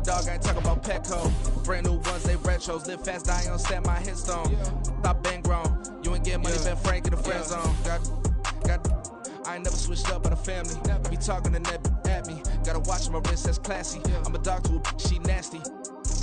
dog, I ain't talking about Petco. Brand new ones, they retros. Live fast, die on stand my headstone. Stop been grown. You ain't get money, been Frank in the friend zone. I ain't never switched up by the family. Be talking to that at me. Gotta watch my wrist, that's classy. I'm a dog to a she nasty.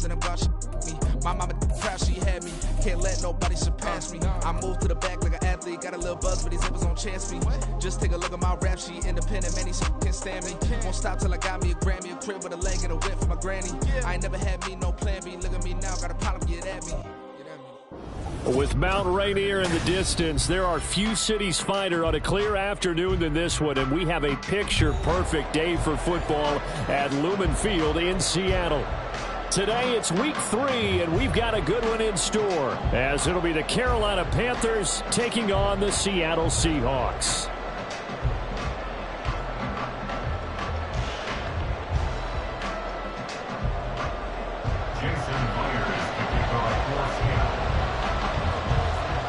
Then about me. My mama proud she had me. Can't let nobody surpass me. I moved to the back like an athlete. Got a little buzz, but these zippers don't chance me. Just take a look at my rap sheet. Independent, man, these can't stand me. Won't stop till I got me a Grammy, a crib with a leg and a whip for my granny. I ain't never had me no plan B. Look at me now, got a problem, get at me. With Mount Rainier in the distance, there are few cities finer on a clear afternoon than this one, and we have a picture-perfect day for football at Lumen Field in Seattle. Today, it's week 3, and we've got a good one in store, as it'll be the Carolina Panthers taking on the Seattle Seahawks.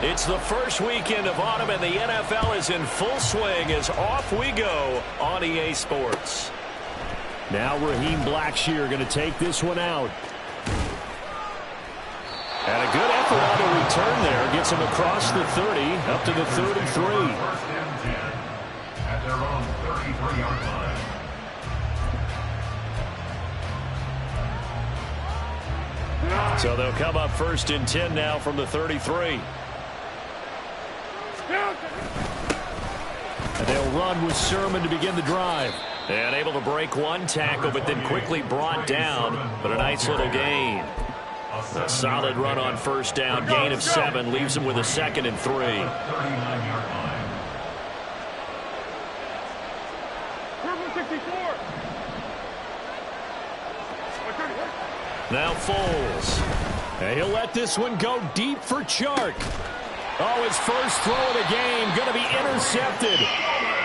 It's the first weekend of autumn, and the NFL is in full swing as off we go on EA Sports. Now Raheem Blackshear going to take this one out. And a good effort on the return there. Gets him across the 30, up to the 33. First and 10 at their own 33-yard line. So they'll come up first and 10 now from the 33. And they'll run with Sermon to begin the drive. And able to break one tackle, but then quickly brought down. But a nice little gain. A solid run on first down. Gain of 7 leaves him with a 2nd and 3. 39-yard line. Now Foles. And he'll let this one go deep for Chark. Oh, his first throw of the game going to be intercepted.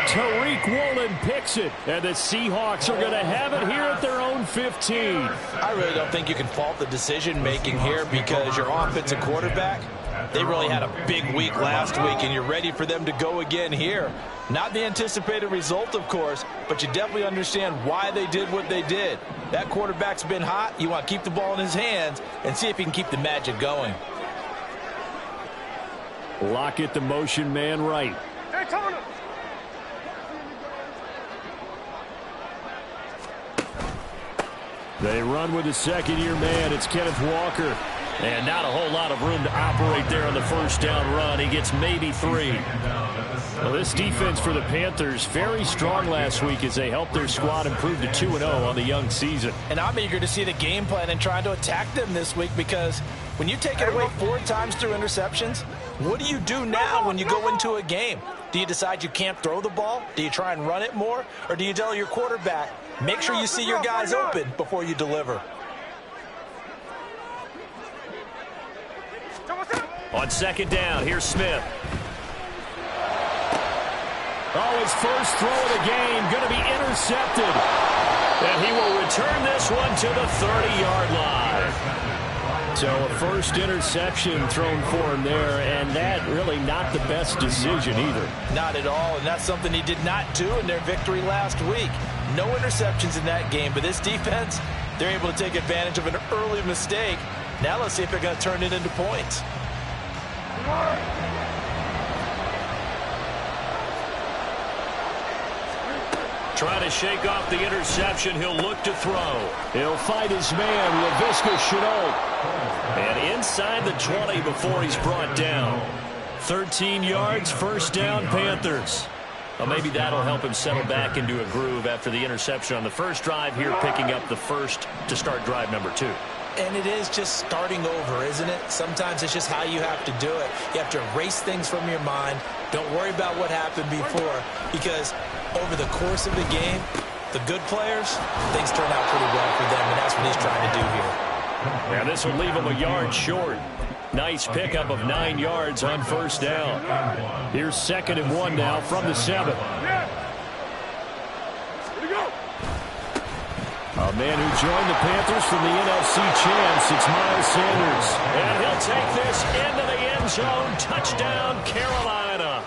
Tariq Woolen picks it, and the Seahawks are going to have it here at their own 15. I really don't think you can fault the decision-making here because your offensive quarterback, they really had a big week last week, and you're ready for them to go again here. Not the anticipated result, of course, but you definitely understand why they did what they did. That quarterback's been hot. You want to keep the ball in his hands and see if he can keep the magic going. Lockett, the motion man right. They run with the second-year man. It's Kenneth Walker. And not a whole lot of room to operate there on the first down run. He gets maybe 3. Well, this defense for the Panthers, very strong last week as they helped their squad improve to 2-0 on the young season. And I'm eager to see the game plan and trying to attack them this week because when you take it away 4 times through interceptions, what do you do now when you go into a game? Do you decide you can't throw the ball? Do you try and run it more? Or do you tell your quarterback, make sure you see your guys open before you deliver? On second down, here's Smith. Oh, his first throw of the game going to be intercepted. And he will return this one to the 30-yard line. So a first interception thrown for him there, and that really not the best decision either. Not at all, and that's something he did not do in their victory last week. No interceptions in that game, but this defense, they're able to take advantage of an early mistake. Now let's see if they're going to turn it into points. Trying to shake off the interception. He'll look to throw. He'll fight his man, Laviska Shenault. And inside the 20 before he's brought down. 13 yards, first down, Panthers. Well, maybe that'll help him settle back into a groove after the interception on the first drive here, picking up the first to start drive number 2. And it is just starting over, isn't it? Sometimes it's just how you have to do it. You have to erase things from your mind. Don't worry about what happened before, because over the course of the game, the good players, things turn out pretty well for them, and that's what he's trying to do here. Yeah, this will leave him a yard short. Nice pickup of 9 yards on first down. Here's 2nd and 1 now from the 7. A man who joined the Panthers from the NFC champs, it's Miles Sanders. And he'll take this into the end zone. Touchdown, Carolina.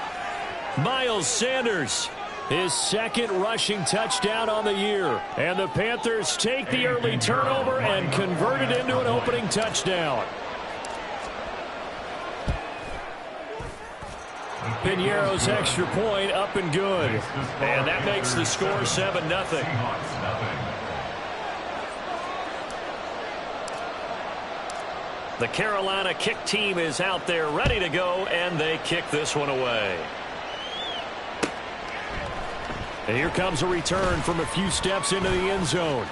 Miles Sanders His second rushing touchdown on the year. And the Panthers take the early turnover and convert it into an opening touchdown. Piñeiro's extra point up and good. And that makes the score 7-0. The Carolina kick team is out there ready to go, and they kick this one away. And here comes a return from a few steps into the end zone.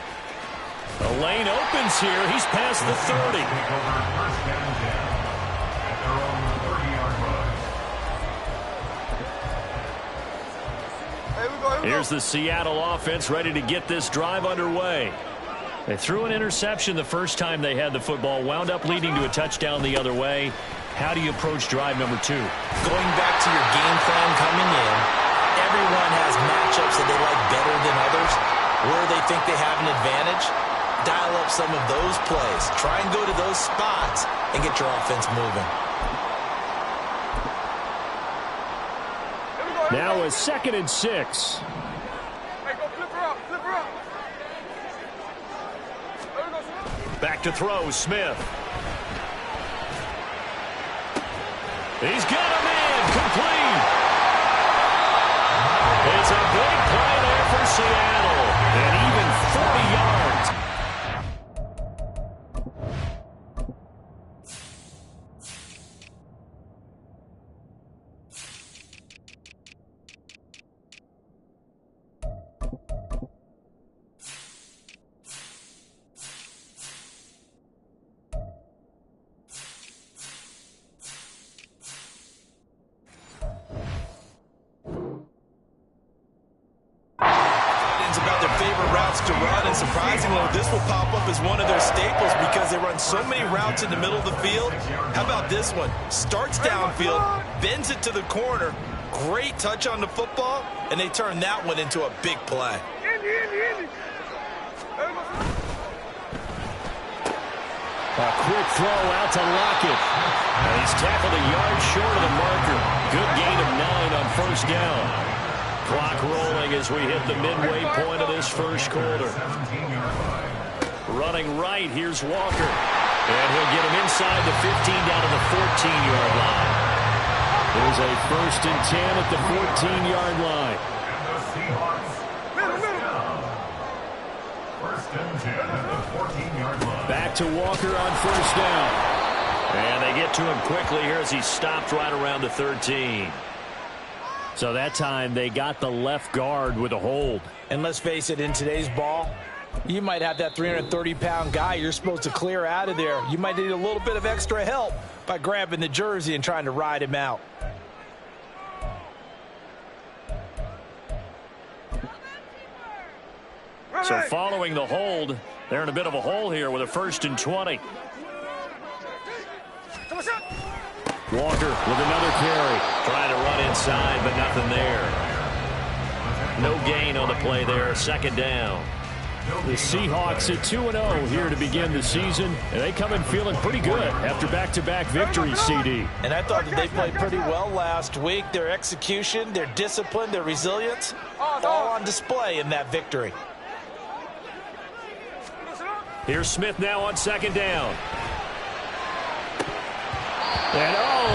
The lane opens here. He's past the 30. Here's the Seattle offense ready to get this drive underway. They threw an interception the first time they had the football, wound up leading to a touchdown the other way. How do you approach drive number 2? Going back to your game plan coming in, everyone has matchups that they like better than others. Where they think they have an advantage, dial up some of those plays. Try and go to those spots and get your offense moving. Now a 2nd and 6. Back to throw, Smith. He's got a man, complete. It's a big play there for Seattle, and even 40 yards. To run, and surprisingly, this will pop up as one of their staples because they run so many routes in the middle of the field. How about this one? Starts downfield, bends it to the corner, great touch on the football, and they turn that one into a big play. A quick throw out to Lockett. And he's tackled a yard short of the marker. Good gain of 9 on first down. Clock rolling as we hit the midway point of this first quarter. Running right, here's Walker. And he'll get him inside the 15 down to the 14-yard line. There's a 1st and 10 at the 14-yard line. Back to Walker on first down. And they get to him quickly here as he stopped right around the 13. So that time they got the left guard with a hold. And let's face it, in today's ball, you might have that 330-pound guy you're supposed to clear out of there. You might need a little bit of extra help by grabbing the jersey and trying to ride him out. So following the hold, they're in a bit of a hole here with a 1st and 20. Walker with another carry. Trying to run inside, but nothing there. No gain on the play there. 2nd down. The Seahawks at 2-0 here to begin the season. And they come in feeling pretty good after back-to-back victories, CD. And I thought that they played pretty well last week. Their execution, their discipline, their resilience, all on display in that victory. Here's Smith now on 2nd down. And,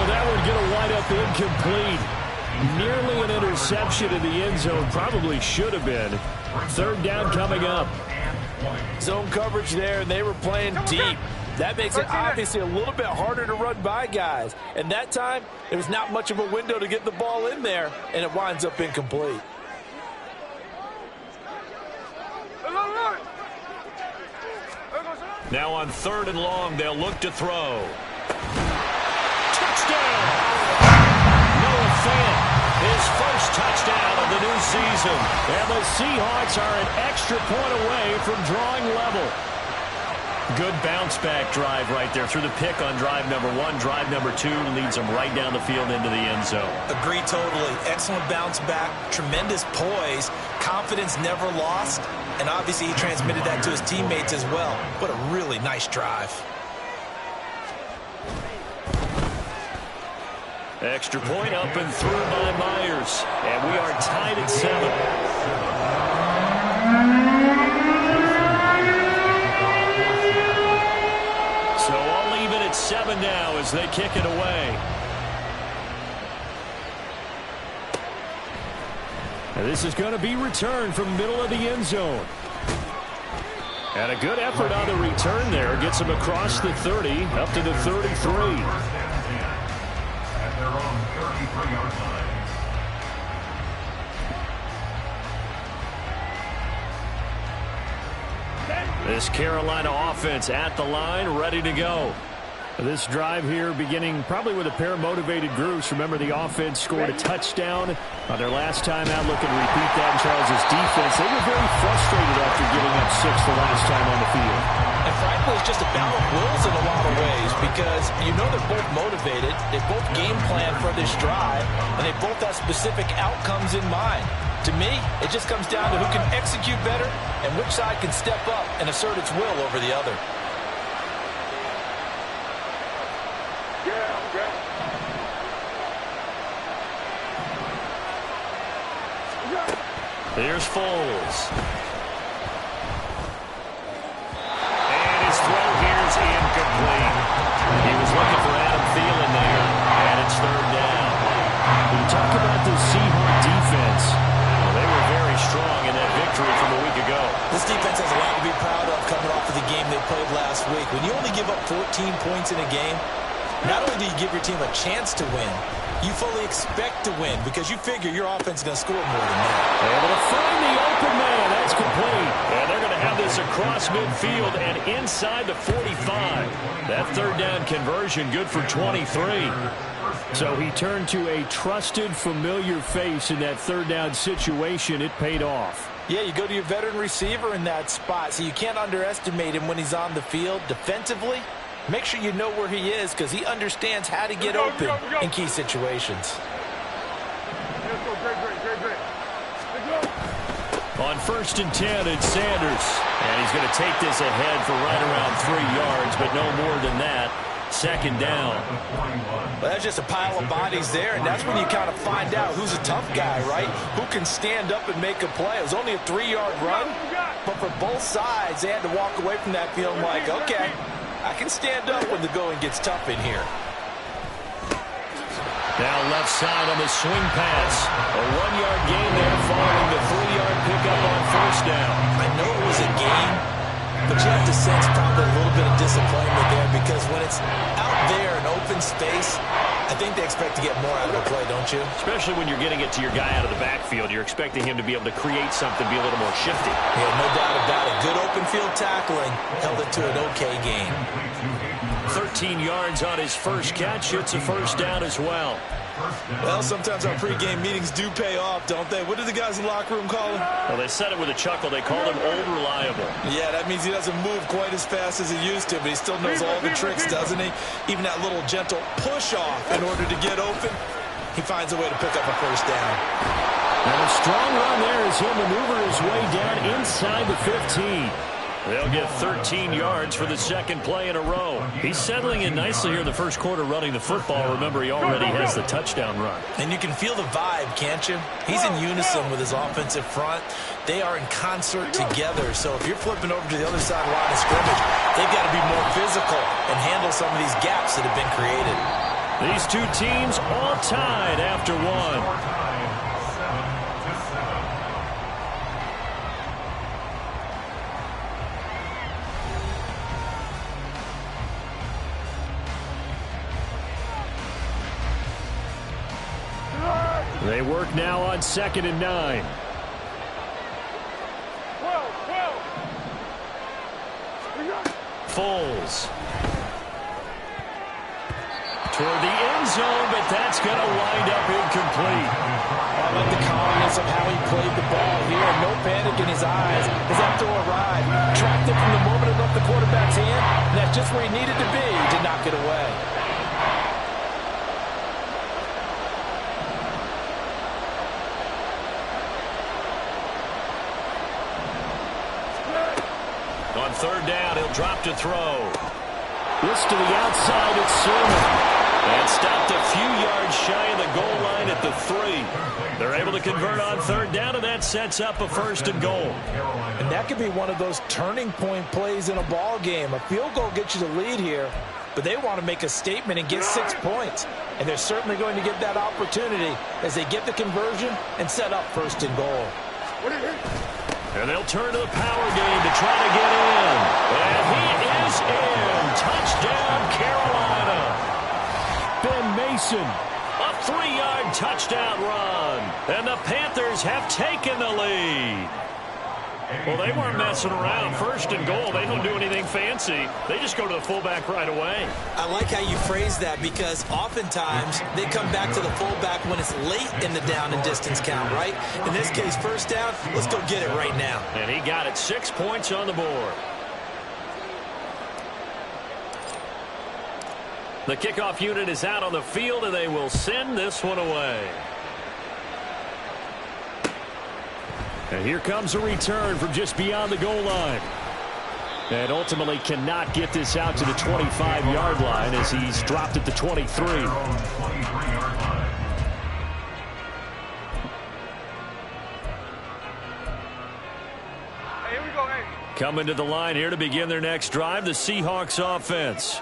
that would get a wide up incomplete. Nearly an interception in the end zone. Probably should have been. 3rd down coming up. Zone coverage there, and they were playing deep. That makes it obviously a little bit harder to run by guys. And that time, there was not much of a window to get the ball in there, and it winds up incomplete. Now on 3rd and long, they'll look to throw. Touchdown! Noah Fant, his first touchdown of the new season. And the Seahawks are an extra point away from drawing level. Good bounce-back drive right there. Through the pick on drive number 1. Drive number 2 leads them right down the field into the end zone. Agree totally. Excellent bounce back. Tremendous poise. Confidence never lost. And obviously he transmitted that to his teammates as well. What a really nice drive. Extra point up and through by Myers. And we are tied at 7. So all even at 7 now as they kick it away. And this is going to be returned from the middle of the end zone. And a good effort on the return there. Gets him across the 30, up to the 33. At their own 33-yard line. This Carolina offense at the line, ready to go. This drive here beginning probably with a pair of motivated groups. Remember, the offense scored a touchdown on their last time out. Looking to repeat that in Charles' defense. They were very frustrated after giving up 6 the last time on the field. And frankly, it's just a battle of wills in a lot of ways because you know they're both motivated. They both game plan for this drive, and they both have specific outcomes in mind. To me, it just comes down to who can execute better and which side can step up and assert its will over the other. Here's Foles. And his throw here's incomplete. He was looking for Adam Thielen there, and it's 3rd down. When you talk about the Seahawks defense, well, they were very strong in that victory from a week ago. This defense has a lot to be proud of coming off of the game they played last week. When you only give up 14 points in a game, not only do you give your team a chance to win, you fully expect to win because you figure your offense is going to score more than that. Able to find the open man. That's complete. And they're going to have this across midfield and inside the 45. That 3rd down conversion good for 23. So he turned to a trusted, familiar face in that 3rd down situation. It paid off. Yeah, you go to your veteran receiver in that spot, so you can't underestimate him when he's on the field defensively. Make sure you know where he is because he understands how to get open in key situations. On 1st and 10, it's Sanders. And he's going to take this ahead for right around 3 yards, but no more than that. 2nd down. Well, that's just a pile of bodies there, and that's when you kind of find out who's a tough guy, right? Who can stand up and make a play. It was only a 3-yard run, but for both sides, they had to walk away from that feeling like, okay, I can stand up when the going gets tough in here. Now left side on the swing pass. A 1-yard gain there following the 3-yard pickup on 1st down. I know it was a gain, but you have to sense probably a little bit of disappointment there because when it's out there in open space, I think they expect to get more out of the play, don't you? Especially when you're getting it to your guy out of the backfield. You're expecting him to be able to create something, be a little more shifty. Yeah, no doubt about it. Good open field tackling held it to an okay gain. 13 yards on his first catch. It's a 1st down as well. Well, sometimes our pregame meetings do pay off, don't they? What do the guys in the locker room call him? Well, they said it with a chuckle. They called him Old Reliable. Yeah, that means he doesn't move quite as fast as he used to, but he still knows all the tricks, doesn't he? Even that little gentle push-off in order to get open, he finds a way to pick up a 1st down. And a strong run there as he'll maneuver his way down inside the 15. They'll get 13 yards for the 2nd play in a row. He's settling in nicely here in the 1st quarter running the football. Remember, he already has the touchdown run. And you can feel the vibe, can't you? He's in unison with his offensive front. They are in concert together. So if you're flipping over to the other side of the line of scrimmage, they've got to be more physical and handle some of these gaps that have been created. These two teams all tied after 1. They work now on 2nd and 9. Foles. Toward the end zone, but that's going to wind up incomplete. I like the calmness of how he played the ball here. No panic in his eyes as that throw arrived. Tracked it from the moment it left the quarterback's hand, and that's just where he needed to be to knock it away. On 3rd down, he'll drop to throw. This to the outside, it's Sermon. And stopped a few yards shy of the goal line at the 3. They're able to convert on third down, and that sets up a 1st and goal. And that could be one of those turning point plays in a ball game. A field goal gets you the lead here, but they want to make a statement and get 6 points. And they're certainly going to get that opportunity as they get the conversion and set up 1st and goal. And they'll turn to the power game to try to get in. And he is in. Touchdown, Carolina. Ben Mason, a 3-yard touchdown run. And the Panthers have taken the lead. Well, they weren't messing around. 1st and goal, they don't do anything fancy. They just go to the fullback right away. I like how you phrase that because oftentimes they come back to the fullback when it's late in the down and distance count, right? In this case, 1st down, let's go get it right now. And he got it. 6 points on the board. The kickoff unit is out on the field, and they will send this one away. And here comes a return from just beyond the goal line. And ultimately cannot get this out to the 25-yard line as he's dropped at the 23. Coming to the line here to begin their next drive, the Seahawks offense.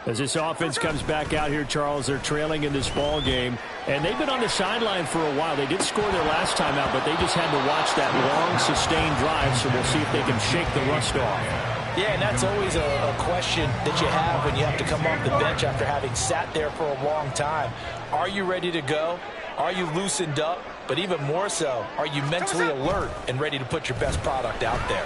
As this offense comes back out here, Charles, they're trailing in this ball game. And they've been on the sideline for a while. They did score their last time out, but they just had to watch that long, sustained drive, so we'll see if they can shake the rust off. Yeah, and that's always a question that you have when you have to come off the bench after having sat there for a long time. Are you ready to go? Are you loosened up? But even more so, are you mentally alert and ready to put your best product out there?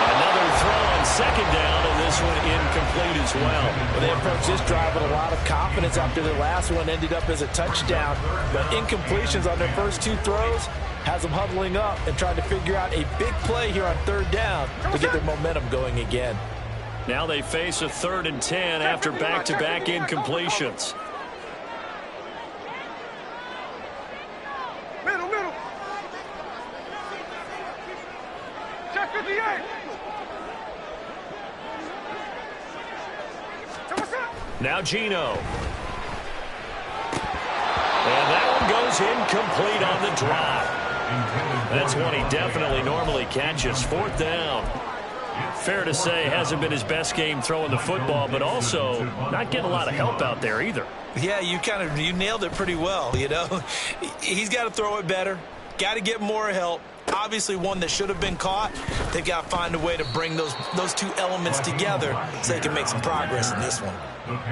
Another throw on 2nd down, and this one incomplete as well. Well, they approached this drive with a lot of confidence after their last one ended up as a touchdown. But incompletions on their first 2 throws has them huddling up and trying to figure out a big play here on 3rd down to get their momentum going again. Now they face a 3rd and 10 after back-to-back incompletions. Middle. Check 58. Now Geno. And that one goes incomplete on the drop. That's one he definitely normally catches. 4th down. Fair to say, hasn't been his best game throwing the football, but also not getting a lot of help out there either. Yeah, you nailed it pretty well, you know. He's got to throw it better. Got to get more help. Obviously one that should have been caught. They've got to find a way to bring those 2 elements together so they can make some progress in this one.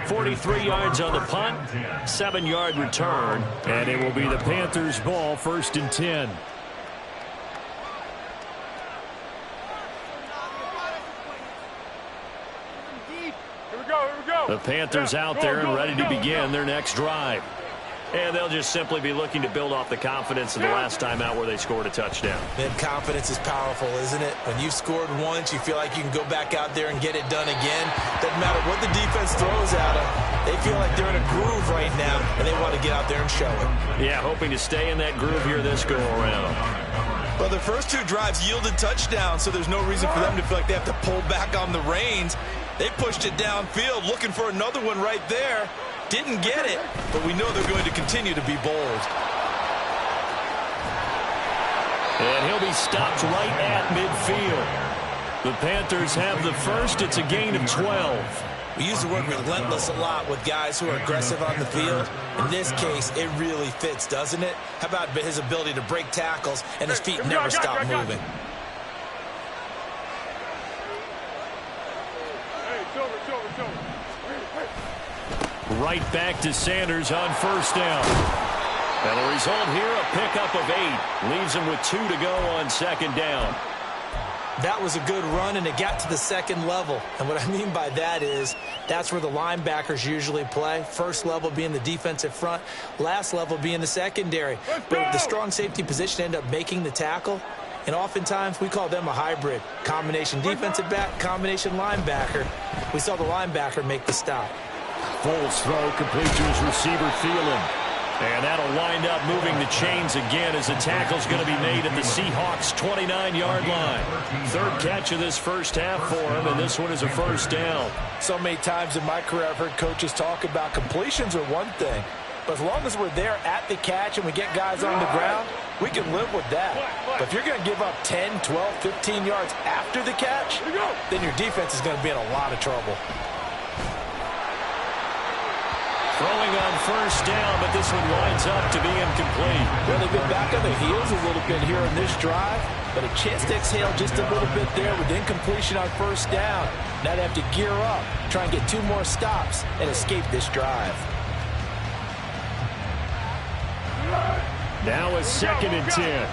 43 yards on the punt, 7-yard return, and it will be the Panthers' ball, 1st and 10. Here we go. The Panthers out there and ready to begin their next drive. And they'll just simply be looking to build off the confidence of the last time out where they scored a touchdown. Man, confidence is powerful, isn't it? When you've scored once, you feel like you can go back out there and get it done again. Doesn't matter what the defense throws at them. They feel like they're in a groove right now, and they want to get out there and show it. Yeah, hoping to stay in that groove here this go-around. Well, their first 2 drives yielded touchdowns, so there's no reason for them to feel like they have to pull back on the reins. They pushed it downfield, looking for another one right there. Didn't get it, but we know they're going to continue to be bold. And he'll be stopped right at midfield. The Panthers have the first. It's a gain of 12. We use the word relentless a lot with guys who are aggressive on the field. In this case, it really fits, doesn't it? How about his ability to break tackles and his feet never stop moving? Right back to Sanders on 1st down. And the result here, a pickup of 8. Leaves him with 2 to go on 2nd down. That was a good run, and it got to the 2nd level. And what I mean by that is that's where the linebackers usually play. First level being the defensive front, last level being the secondary. But the strong safety position ended up making the tackle. And oftentimes we call them a hybrid. Combination defensive back, combination linebacker. We saw the linebacker make the stop. Foles throw complete to his receiver Thielen. And that'll wind up moving the chains again as the tackle's going to be made at the Seahawks' 29-yard line. Third catch of this first half for him, and this one is a first down. So many times in my career I've heard coaches talk about completions are one thing, but as long as we're there at the catch and we get guys on the ground, we can live with that. But if you're going to give up 10, 12, 15 yards after the catch, then your defense is going to be in a lot of trouble. Throwing on first down, but this one winds up to be incomplete. Well, they've been back on their heels a little bit here in this drive, but a chance to exhale just a little bit there with incompletion on first down. Now they have to gear up, try and get 2 more stops, and escape this drive. Now a 2nd and 10.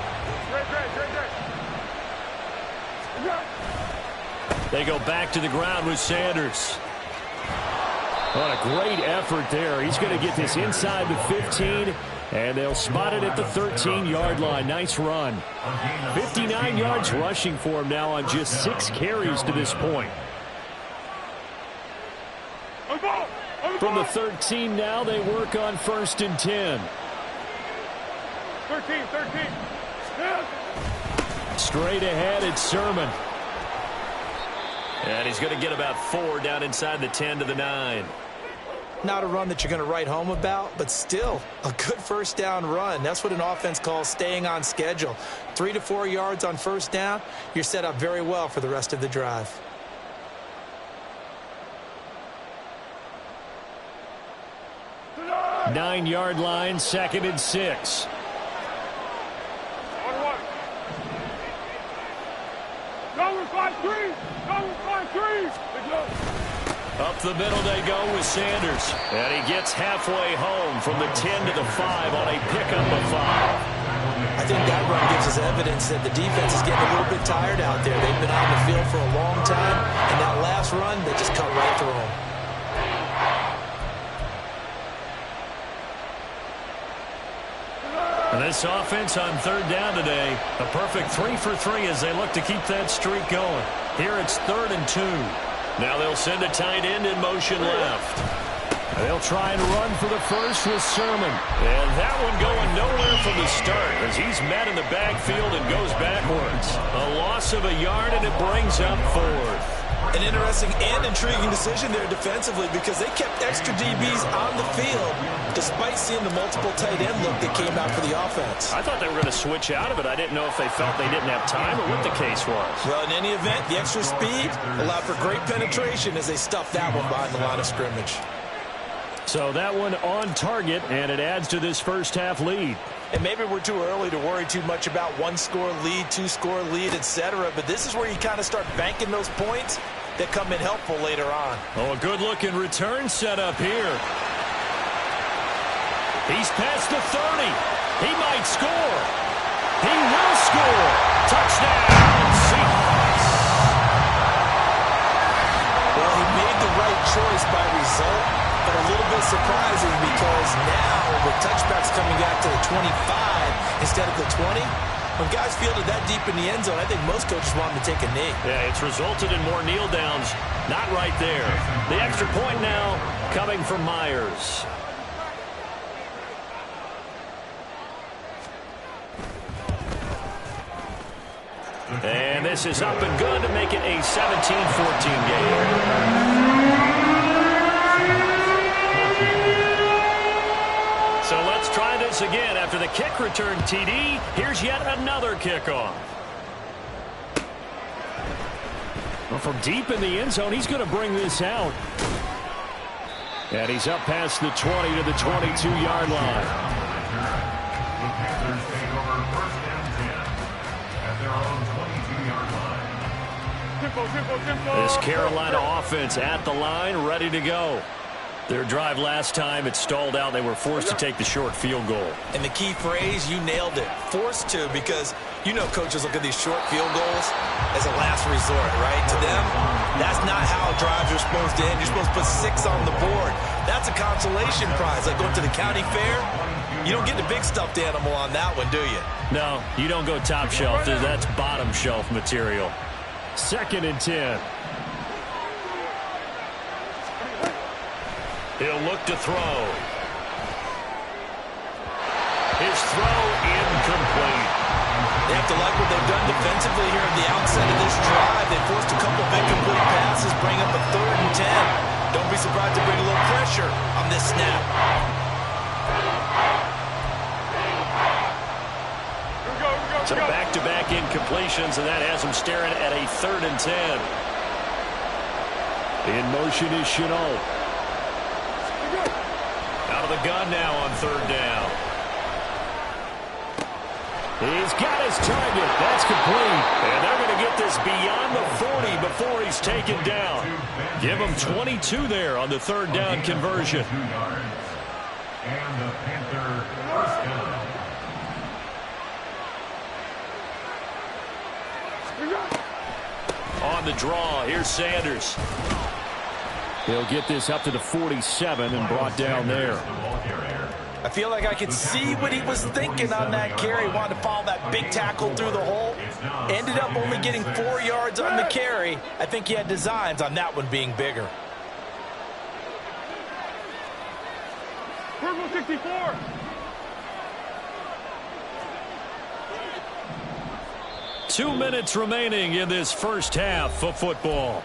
They go back to the ground with Sanders. What a great effort there. He's going to get this inside the 15, and they'll spot it at the 13-yard line. Nice run. 59 yards rushing for him now on just 6 carries to this point. From the 13 now, they work on 1st and 10. 13. Straight ahead, it's Sermon. And he's going to get about 4 down inside the 10 to the 9. Not a run that you're going to write home about, but still a good first down run. That's what an offense calls staying on schedule. 3 to 4 yards on first down, you're set up very well for the rest of the drive. Nine-yard line, 2nd and 6. Up the middle they go with Sanders. And he gets halfway home from the 10 to the 5 on a pickup of 5. I think that run gives us evidence that the defense is getting a little bit tired out there. They've been on the field for a long time, and that last run, they just cut right through them. And this offense on 3rd down today, a perfect 3 for 3 as they look to keep that streak going. Here it's 3rd and 2. Now they'll send a tight end in motion left. They'll try and run for the first with Sermon. And that one going nowhere from the start as he's met in the backfield and goes backwards. A loss of a yard, and it brings up 4th. An interesting and intriguing decision there defensively because they kept extra DBs on the field despite seeing the multiple tight end look that came out for the offense. I thought they were going to switch out of it. I didn't know if they felt they didn't have time or what the case was. Well, in any event, the extra speed allowed for great penetration as they stuffed that one behind the line of scrimmage. So that one on target, and it adds to this first half lead. And maybe we're too early to worry too much about 1-score lead, 2-score lead, etc. But this is where you kind of start banking those points that come in helpful later on. Oh, a good-looking return set up here. He's past the 30. He might score. He will score. Touchdown, Seahawks. Well, he made the right choice by result, but a little bit surprising because now with touchbacks coming out to the 25 instead of the 20, when guys fielded that deep in the end zone, I think most coaches want them to take a knee. Yeah, it's resulted in more kneel downs. Not right there. The extra point now coming from Myers. And this is up and good to make it a 17-14 game. So let's try this again. After the kick return TD, here's yet another kickoff. Well, from deep in the end zone, he's going to bring this out. And he's up past the 20 to the 22-yard line. This Carolina offense at the line, ready to go. Their drive last time, it stalled out. They were forced to take the short field goal. And the key phrase, you nailed it. Forced to, because you know coaches look at these short field goals as a last resort, right? To them, that's not how drives are supposed to end. You're supposed to put 6 on the board. That's a consolation prize. Like going to the county fair, you don't get the big stuffed animal on that one, do you? No, you don't go top shelf. That's bottom shelf material. 2nd and 10. He'll look to throw. His throw incomplete. They have to like what they've done defensively here at the outset of this drive. They forced a couple of incomplete passes, bring up a 3rd and 10. Don't be surprised to bring a little pressure on this snap. So back-to-back incompletions, and that has them staring at a 3rd and 10. In motion is Chenault. Out of the gun now on 3rd down. He's got his target. That's complete. And they're going to get this beyond the 40 before he's taken down. Give him 22 there on the 3rd down conversion. And the Panther first down. On the draw, here's Sanders. He'll get this up to the 47 and brought down there. I feel like I could see what he was thinking on that carry. Wanted to follow that big tackle through the hole. Ended up only getting 4 yards on the carry. I think he had designs on that one being bigger. Purple 64. Two minutes remaining in this first half of football.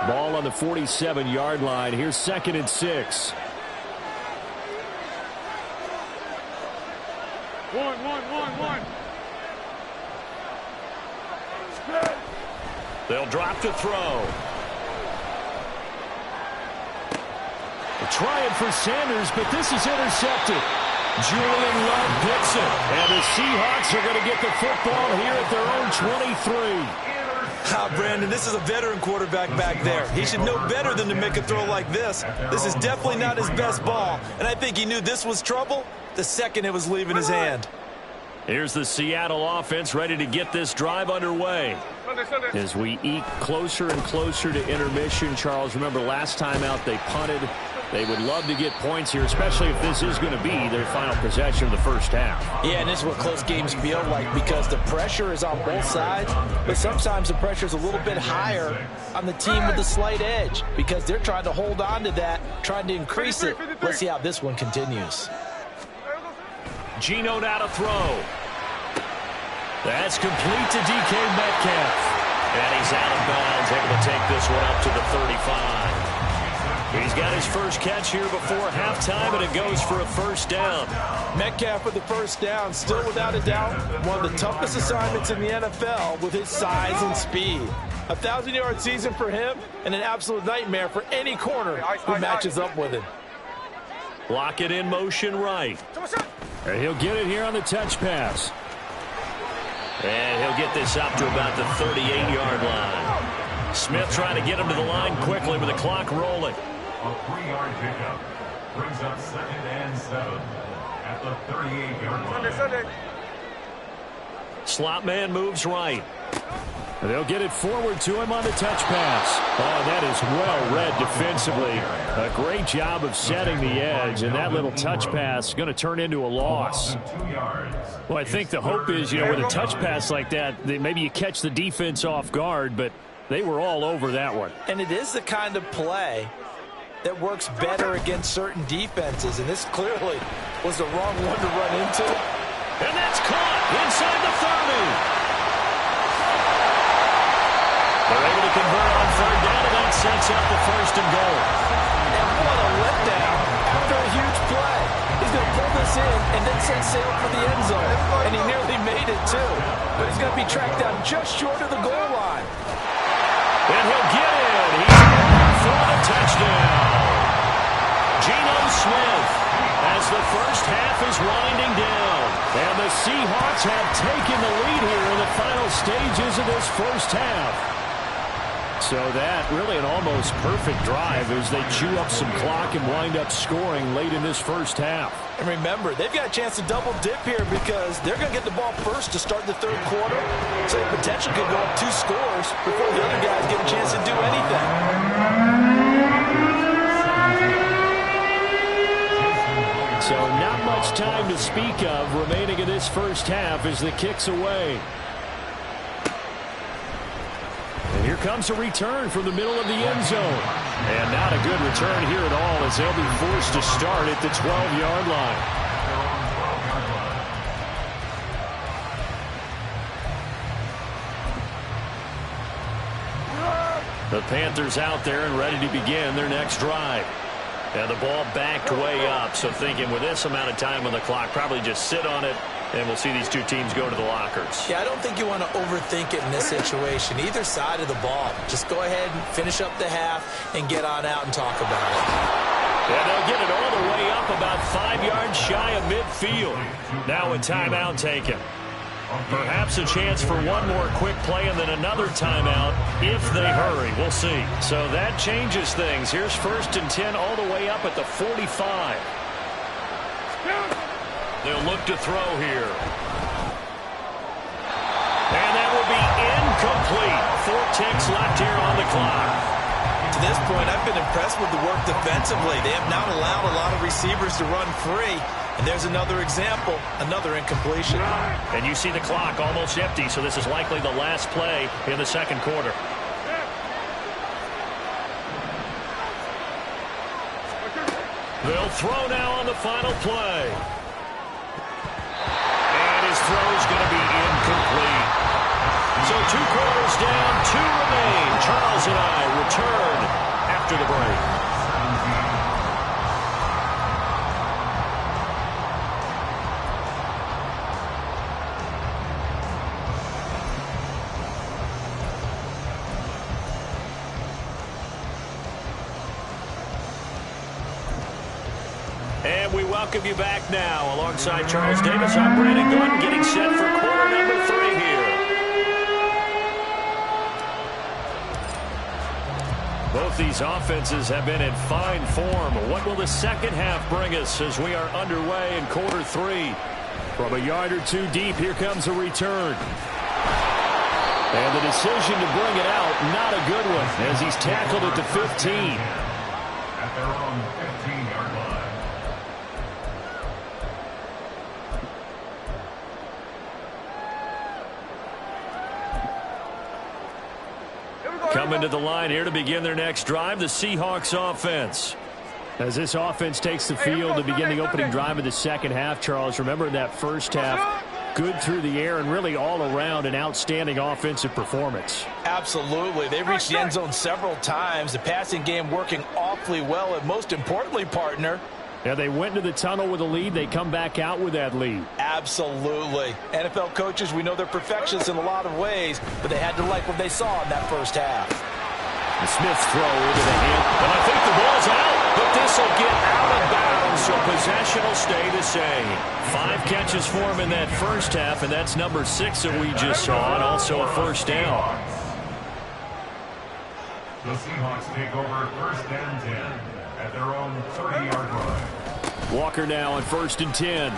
Ball on the 47-yard line. Here's 2nd and 6. One. They'll drop to throw. They're trying for Sanders, but this is intercepted. Julian Love picks it. And the Seahawks are going to get the football here at their own 23. Brandon, this is a veteran quarterback back there. He should know better than to make a throw like this. This is definitely not his best ball, and I think he knew this was trouble the second it was leaving his hand. Here's the Seattle offense ready to get this drive underway. As we eke closer and closer to intermission, Charles, remember last time out they punted. They would love to get points here, especially if this is going to be their final possession of the first half. Yeah, and this is what close games feel like because the pressure is on both sides, but sometimes the pressure is a little bit higher on the team with the slight edge because they're trying to hold on to that, trying to increase it. Let's see how this one continues. Geno now to throw. That's complete to DK Metcalf. And he's out of bounds, able to take this one up to the 35. He's got his first catch here before halftime, and it goes for a first down. Metcalf with the first down, still without a doubt, one of the toughest assignments in the NFL with his size and speed. 1,000-yard season for him, and an absolute nightmare for any corner who matches up with him. Lock it in motion right. And he'll get it here on the touch pass. And he'll get this up to about the 38-yard line. Smith trying to get him to the line quickly with the clock rolling. A 3-yard pickup brings up 2nd and 7 at the 38-yard line. Slot man moves right. And they'll get it forward to him on the touch pass. Oh, that is well read defensively. A great job of setting the edge, and that little touch pass is going to turn into a loss. Well, I think the hope is, with a touch pass like that, maybe you catch the defense off guard, but they were all over that one. And it is the kind of play that works better against certain defenses, and this clearly was the wrong one to run into. And that's caught inside the 30. They're able to convert on 3rd down, and that sets up the 1st and goal. And what a letdown after a huge play. He's going to pull this in and then set sail for the end zone. And he nearly made it, too. But he's going to be tracked down just short of the goal line. And he'll get in. He's in for the touchdown. Geno Smith as the first half is winding down. And the Seahawks have taken the lead here in the final stages of this first half. So that really an almost perfect drive as they chew up some clock and wind up scoring late in this first half. And remember, they've got a chance to double dip here because they're going to get the ball first to start the 3rd quarter. So the potential could go up 2 scores before the other guys get a chance to do anything. So not much time to speak of remaining in this first half as the kick's away. And Here comes a return from the middle of the end zone. And not a good return here at all as they'll be forced to start at the 12-yard line. The Panthers out there and ready to begin their next drive. And the ball backed way up, so thinking with this amount of time on the clock, probably just sit on it, and we'll see these two teams go to the lockers. Yeah, I don't think you want to overthink it in this situation. Either side of the ball. Just go ahead and finish up the half and get on out and talk about it. And they'll get it all the way up about 5 yards shy of midfield. Now a timeout taken. Perhaps a chance for one more quick play and then another timeout if they hurry. We'll see. So that changes things. Here's 1st and 10 all the way up at the 45. They'll look to throw here. And that will be incomplete. 4 ticks left here on the clock. To this point, I've been impressed with the work defensively. They have not allowed a lot of receivers to run free. And there's another example, another incompletion. And you see the clock almost empty, so this is likely the last play in the second quarter. They'll throw now on the final play. And his throw's going to be incomplete. So 2 quarters down, 2 remain. Charles and I return after the break. And we welcome you back now. Alongside Charles Davis, I'm Brandon Gordon, getting set for quarter number 3 here. Both these offenses have been in fine form. What will the second half bring us as we are underway in quarter 3? From a yard or 2 deep, here comes a return. And the decision to bring it out, not a good one, as he's tackled at the 15. At their own 15-yard line. Coming to the line here to begin their next drive, the Seahawks offense. As this offense takes the field to begin the opening drive of the second half, Charles, remember that first half, good through the air and really all around an outstanding offensive performance. Absolutely. They reached the end zone several times. The passing game working awfully well, and most importantly, partner, yeah, they went into the tunnel with a lead. They come back out with that lead. Absolutely. NFL coaches, we know they're perfectionists in a lot of ways, but they had to like what they saw in that first half. The Smith's throw into the hand, and I think the ball's out, but this will get out of bounds, so possession will stay the same. 5 catches for him in that first half, and that's number 6 that we just saw, and also a first down. The Seahawks take over 1st and 10 at their own 30-yard line. Walker now on 1st and 10.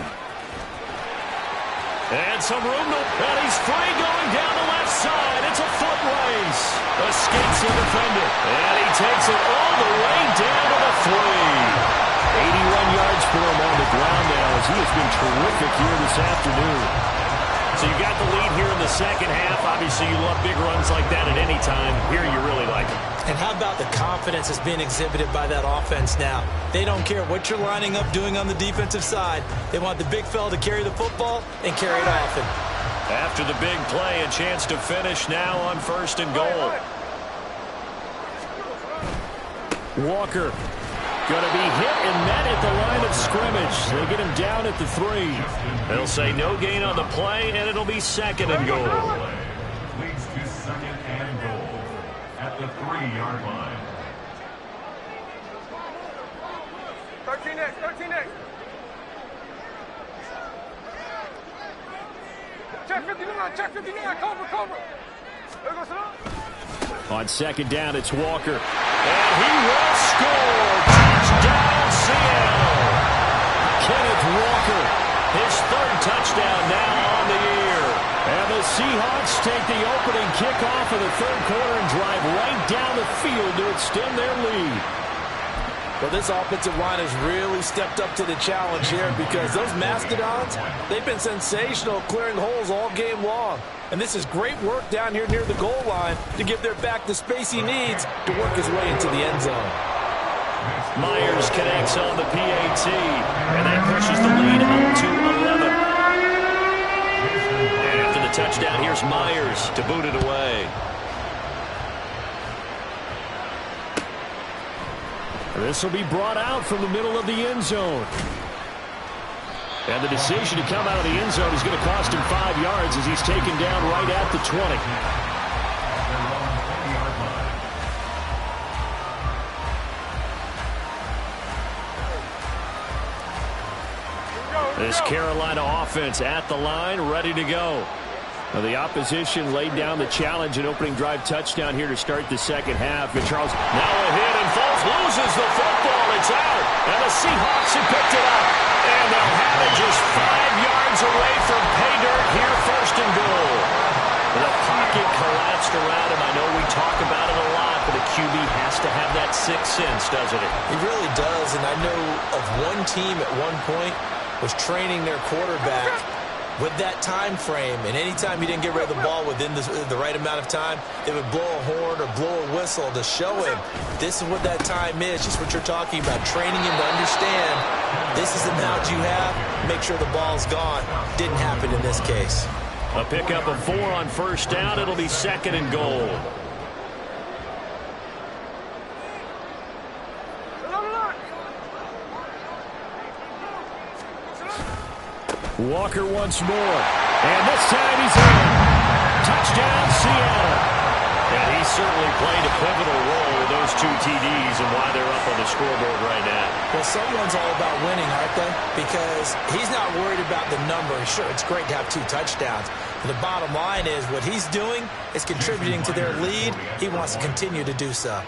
And some room to, and he's free going down the left side. It's a foot race. Escapes the defender. And he takes it all the way down to the 3. 81 yards for him on the ground now as he has been terrific here this afternoon. So you got the lead here in the second half. Obviously, you love big runs like that at any time. Here you really like it. And how about the confidence that's being exhibited by that offense now? They don't care what you're lining up doing on the defensive side. They want the big fella to carry the football and carry it often. After the big play, a chance to finish now on 1st and goal. Walker going to be hit and met at the line of scrimmage. They get him down at the 3. They'll say no gain on the play, and it'll be 2nd and goal. Leads to 2nd and goal at the 3-yard line. 13X, 13X. Check 59, cover. There goes it. On 2nd down, it's Walker. And he will score. Touchdown, Seattle. Kenneth Walker, his 3rd touchdown now on the year. And the Seahawks take the opening kickoff of the 3rd quarter and drive right down the field to extend their lead. Well, this offensive line has really stepped up to the challenge here because those Mastodons, they've been sensational clearing holes all game long. And this is great work down here near the goal line to give their back the space he needs to work his way into the end zone. Myers connects on the PAT, and that pushes the lead up to 11. And after the touchdown, here's Myers to boot it away. This will be brought out from the middle of the end zone. And the decision to come out of the end zone is going to cost him 5 yards as he's taken down right at the 20. This Carolina offense at the line, ready to go. Well, the opposition laid down the challenge, an opening drive touchdown here to start the second half. And Charles now a hit, and Foles loses the football. It's out, and the Seahawks have picked it up. And they'll have it just 5 yards away from pay dirt here, first and goal. The pocket collapsed around him. I know we talk about it a lot, but a QB has to have that sixth sense, doesn't it? He really does, and I know of one team at one point was training their quarterback with that time frame, and anytime he didn't get rid of the ball within the right amount of time, they would blow a horn or blow a whistle to show him this is what that time is, just what you're talking about, training him to understand this is the amount you have, make sure the ball's gone. Didn't happen in this case. A pickup of 4 on first down. It'll be second and goal. Walker once more. And this time he's in. Touchdown, Seattle. And he certainly played a pivotal role with those 2 TDs and why they're up on the scoreboard right now. Well, someone's all about winning, aren't they? Because he's not worried about the number. Sure, it's great to have 2 touchdowns. But the bottom line is what he's doing is contributing to their lead. He wants to continue to do so.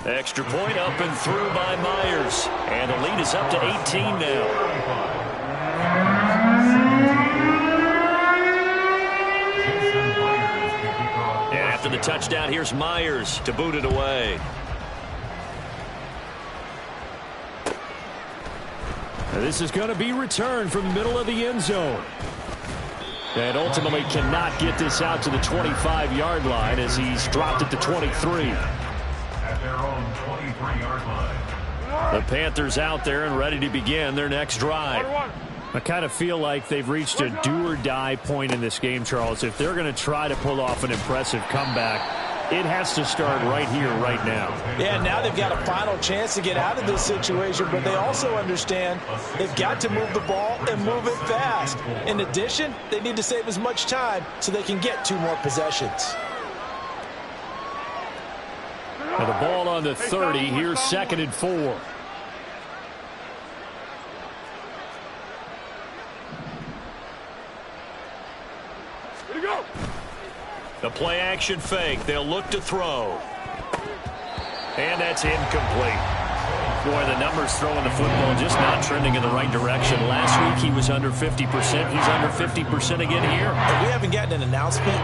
Extra point up and through by Myers. And the lead is up to 18 now. And after the touchdown, here's Myers to boot it away. Now this is going to be returned from the middle of the end zone. And ultimately cannot get this out to the 25-yard line as he's dropped it to 23. At their own 23-yard line. The Panthers out there and ready to begin their next drive. I kind of feel like they've reached a do-or-die point in this game, Charles. If they're going to try to pull off an impressive comeback, it has to start right here, right now. Yeah, now they've got a final chance to get out of this situation, but they also understand they've got to move the ball and move it fast. In addition, they need to save as much time so they can get 2 more possessions. Now the ball on the 30. Here's second and 4. The play action fake. They'll look to throw. And that's incomplete. Boy, the numbers throwing the football just not trending in the right direction. Last week he was under 50%. He's under 50% again here. And we haven't gotten an announcement,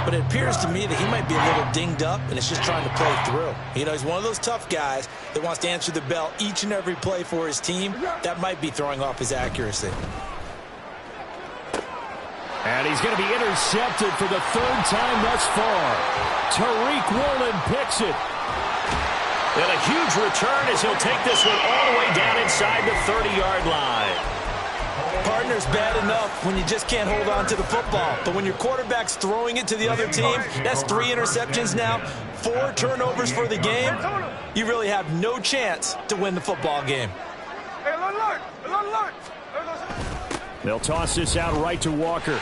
but it appears to me that he might be a little dinged up and is just trying to play through. You know, he's one of those tough guys that wants to answer the bell each and every play for his team. That might be throwing off his accuracy. And he's going to be intercepted for the 3rd time thus far. Tariq Woolen picks it. And a huge return as he'll take this one all the way down inside the 30-yard line. Partner's bad enough when you just can't hold on to the football. But when your quarterback's throwing it to the other team, that's 3 interceptions now, 4 turnovers for the game. You really have no chance to win the football game. They'll toss this out right to Walker.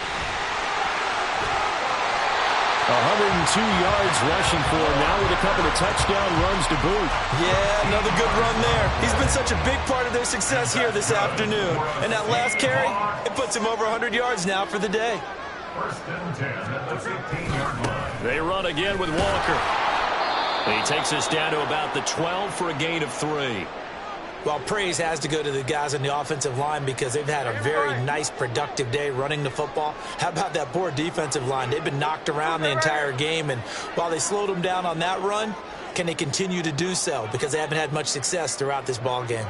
102 yards rushing for him now with a couple of touchdown runs to boot. Yeah, another good run there. He's been such a big part of their success here this afternoon. And that last carry, it puts him over 100 yards now for the day. First and 10 at the 15-yard line. They run again with Walker. He takes us down to about the 12 for a gain of 3. Well, praise has to go to the guys on the offensive line because they've had a very nice, productive day running the football. How about that poor defensive line? They've been knocked around the entire game, and while they slowed them down on that run, can they continue to do so? Because they haven't had much success throughout this ball game.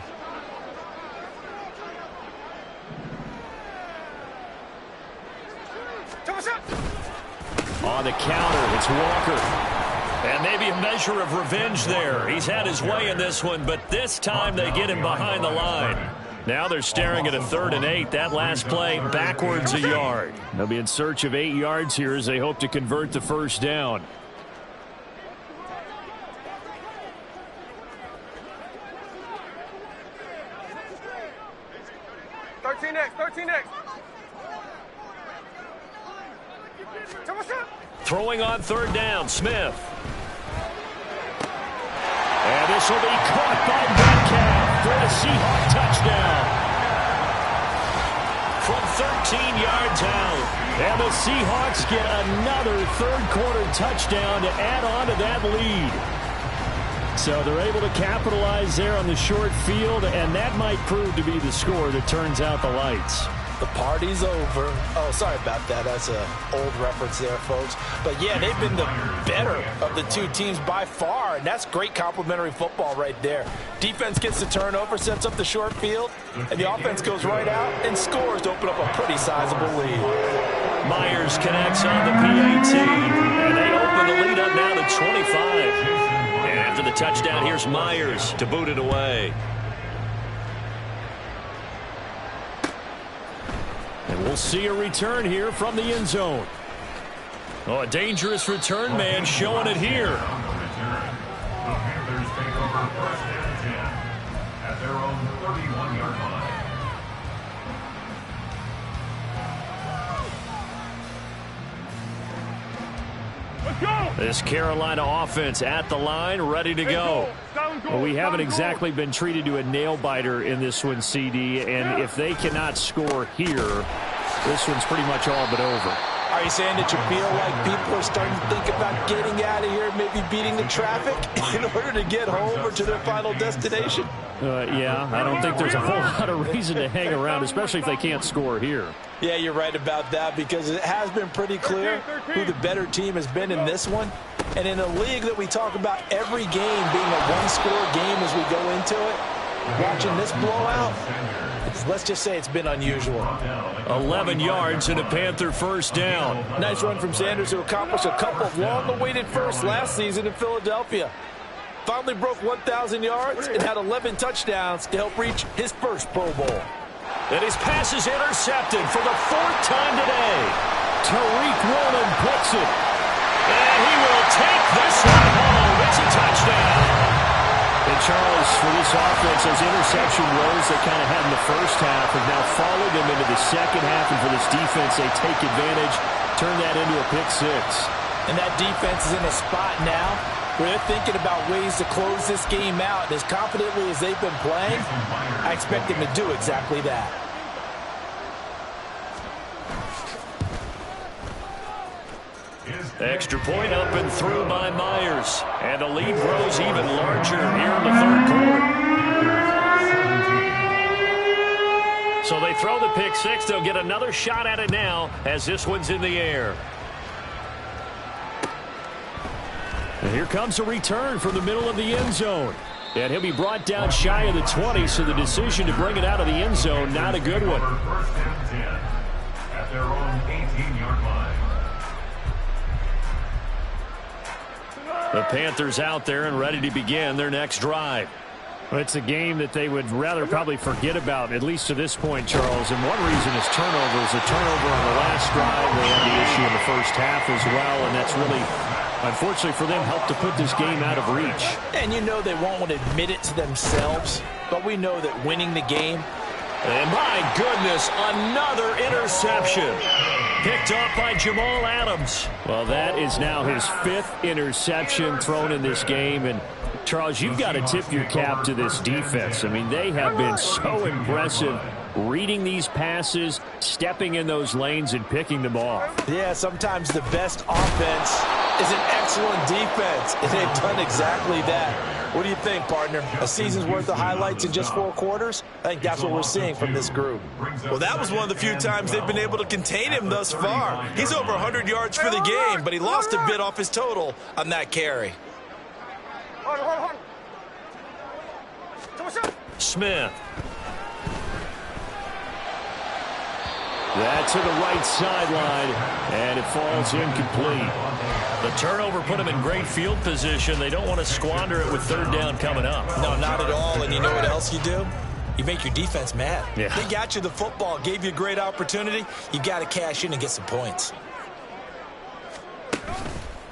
On the counter, it's Walker. And maybe a measure of revenge there. He's had his way in this one, but this time they get him behind the line. Now they're staring at a 3rd and 8. That last play backwards a yard. They'll be in search of 8 yards here as they hope to convert the first down. Throwing on 3rd down, Smith. And this will be caught by Metcalf for the Seahawk touchdown. From 13 yards out. And the Seahawks get another 3rd quarter touchdown to add on to that lead. So they're able to capitalize there on the short field, and that might prove to be the score that turns out the lights. The party's over. Oh, sorry about that. That's an old reference there, folks. But, yeah, they've been the better of the two teams by far, and that's great complimentary football right there. Defense gets the turnover, sets up the short field, and the offense goes right out and scores to open up a pretty sizable lead. Myers connects on the PAT, and they open the lead up now to 25. And after the touchdown, here's Myers to boot it away. And we'll see a return here from the end zone. Oh, a dangerous return man showing it here. The Panthers take over 1st and 10 at their own 31-yard line. This Carolina offense at the line, ready to go. Well, we haven't exactly been treated to a nail-biter in this one, CD, and if they cannot score here, this one's pretty much all but over. Are you saying that you feel like people are starting to think about getting out of here, maybe beating the traffic in order to get home or to their final destination? Yeah, I don't think there's a whole lot of reason to hang around, especially if they can't score here. Yeah, you're right about that because it has been pretty clear who the better team has been in this one. And in a league that we talk about every game being a one-score game as we go into it, watching this blowout, let's just say it's been unusual. 11 yards and a Panther first down. Nice run from Sanders who accomplished a couple of long-awaited firsts last season in Philadelphia. Finally broke 1,000 yards and had 11 touchdowns to help reach his first Pro Bowl. And his pass is intercepted for the 4th time today. Tariq Woolen picks it. And he will take this one home. It's a touchdown. And Charles, for this offense, those interception woes they kind of had in the first half have now followed them into the second half. And for this defense, they take advantage, turn that into a pick 6. And that defense is in a spot now where they're thinking about ways to close this game out. And as confidently as they've been playing, I expect them to do exactly that. Extra point up and through by Myers. And the lead grows even larger here in the 3rd quarter. So they throw the pick 6. They'll get another shot at it now as this one's in the air. And here comes a return from the middle of the end zone. And he'll be brought down shy of the 20, so the decision to bring it out of the end zone, not a good one. 1st and 10 at their own 18-yard line. The Panthers out there and ready to begin their next drive. Well, it's a game that they would rather probably forget about, at least to this point, Charles. And one reason is turnovers. A turnover on the last drive. They had the issue in the first half as well, and that's really, unfortunately for them, helped to put this game out of reach. And you know they won't want to admit it to themselves, but we know that winning the game. And my goodness, another interception. Picked up by Jamal Adams. Well, that is now his 5th interception thrown in this game. And, Charles, you've got to tip your cap to this defense. I mean, they have been so impressive reading these passes, stepping in those lanes, and picking them off. Yeah, sometimes the best offense is an excellent defense, and they've done exactly that. What do you think, partner? A season's worth of highlights in just 4 quarters? I think that's what we're seeing from this group. Well, that was one of the few times they've been able to contain him thus far. He's over 100 yards for the game, but he lost a bit off his total on that carry. Smith. That's to the right sideline, and it falls incomplete. The turnover put him in great field position. They don't want to squander it with third down coming up. No, not at all. And you know what else you do? You make your defense mad. Yeah. They got you the football, gave you a great opportunity. You got to cash in and get some points.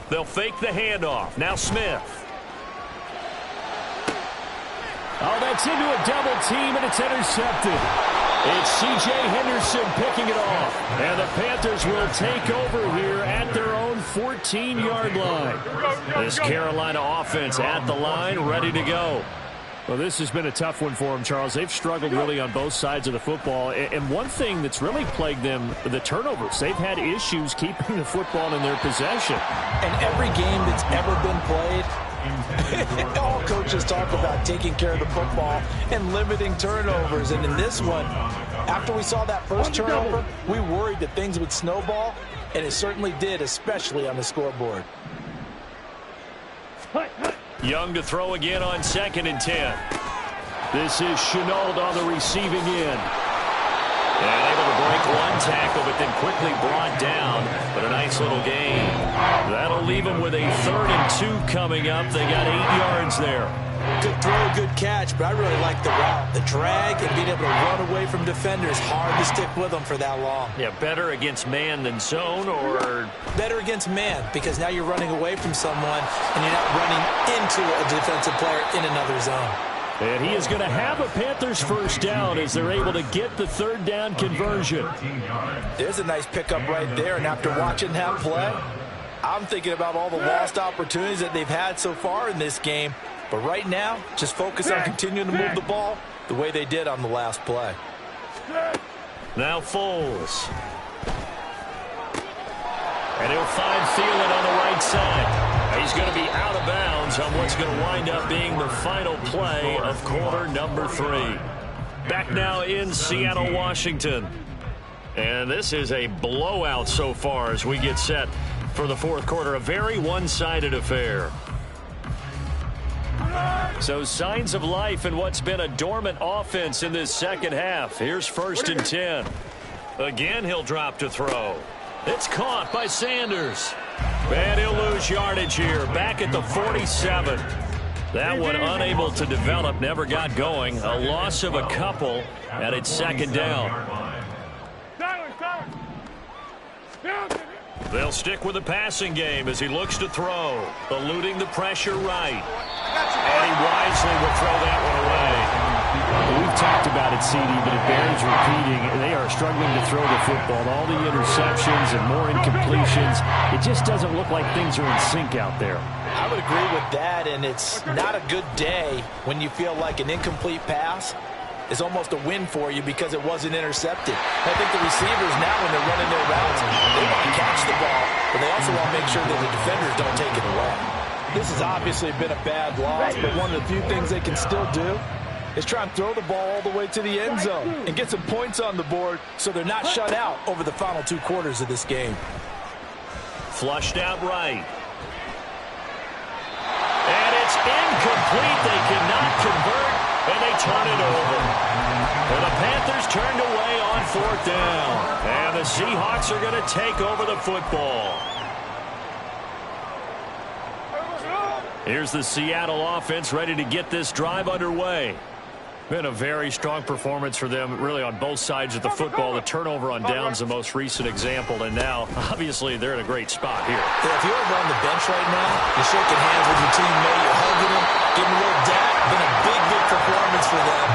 They'll fake the handoff. Now Smith. Oh, that's into a double team, and it's intercepted. It's C.J. Henderson picking it off. And the Panthers will take over here at their own 14-yard line. This Carolina offense at the line, ready to go. Well, this has been a tough one for them, Charles. They've struggled really on both sides of the football. And one thing that's really plagued them, the turnovers. They've had issues keeping the football in their possession. And every game that's ever been played, all coaches talk about taking care of the football and limiting turnovers. And in this one, after we saw that first turnover, we worried that things would snowball, and it certainly did, especially on the scoreboard. Young to throw again on 2nd and 10. This is Chenault on the receiving end. And able to break one tackle, but then quickly brought down. But a nice little gain. That'll leave them with a 3rd and 2 coming up. They got 8 yards there. Good throw, good catch, but I really like the route. The drag and being able to run away from defenders. Hard to stick with them for that long. Yeah, better against man than zone, or? Better against man, because now you're running away from someone and you're not running into a defensive player in another zone. And he is going to have a Panthers first down as they're able to get the 3rd down conversion. There's a nice pickup right there, and after watching that play, I'm thinking about all the lost opportunities that they've had so far in this game. But right now, just focus on continuing to move the ball the way they did on the last play. Now Foles. And he'll find Thielen on the right side. He's going to be out of bounds on what's going to wind up being the final play of quarter number 3. Back now in Seattle, Washington. And this is a blowout so far as we get set for the 4th quarter. A very one-sided affair. So signs of life in what's been a dormant offense in this second half. Here's 1st and 10. Again, he'll drop to throw. It's caught by Sanders. And he'll lose yardage here. Back at the 47. That one unable to develop, never got going. A loss of a couple, and it's 2nd down. They'll stick with the passing game as he looks to throw. Eluding the pressure right. And he wisely will throw that one away. We've talked about it, CD, but it bears repeating. They are struggling to throw the football. All the interceptions and more incompletions. It just doesn't look like things are in sync out there. I would agree with that, and it's not a good day when you feel like an incomplete pass is almost a win for you because it wasn't intercepted. I think the receivers now, when they're running their routes, they want to catch the ball, but they also want to make sure that the defenders don't take it away. This has obviously been a bad loss, but one of the few things they can still do is try and throw the ball all the way to the end zone and get some points on the board so they're not shut out over the final 2 quarters of this game. Flushed out right. And it's incomplete. They cannot convert, and they turn it over. And the Panthers turned away on 4th down. And the Seahawks are going to take over the football. Here's the Seattle offense ready to get this drive underway. Been a very strong performance for them, really, on both sides of the football. The turnover on downs, the most recent example, and now, obviously, they're in a great spot here. Yeah, if you're on the bench right now, you're shaking hands with your teammate, you're hugging them, giving them a little dap. Been a big, big performance for them.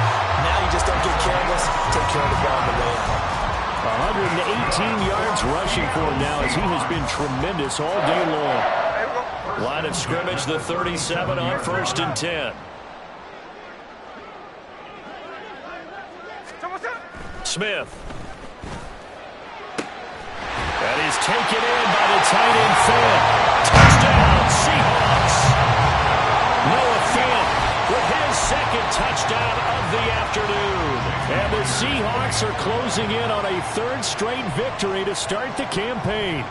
Now you just don't get careless. Take care of the ball on the way out. 118 yards rushing for him now as he has been tremendous all day long. Line of scrimmage, the 37 on 1st and 10. Smith. That is taken in by the tight end Fant. Touchdown, Seahawks. Noah Fant touchdown of the afternoon. And the Seahawks are closing in on a third straight victory to start the campaign.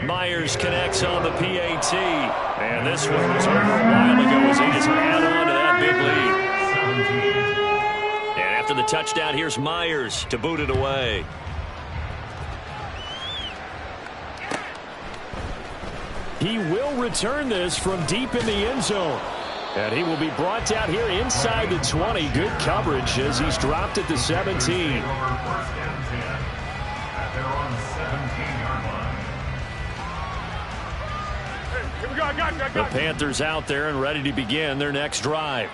Myers connects on the PAT. And this one was over a while ago as they just add on to that big lead. And after the touchdown, here's Myers to boot it away. He will return this from deep in the end zone. And he will be brought down here inside the 20. Good coverage as he's dropped at the 17. The Panthers out there and ready to begin their next drive.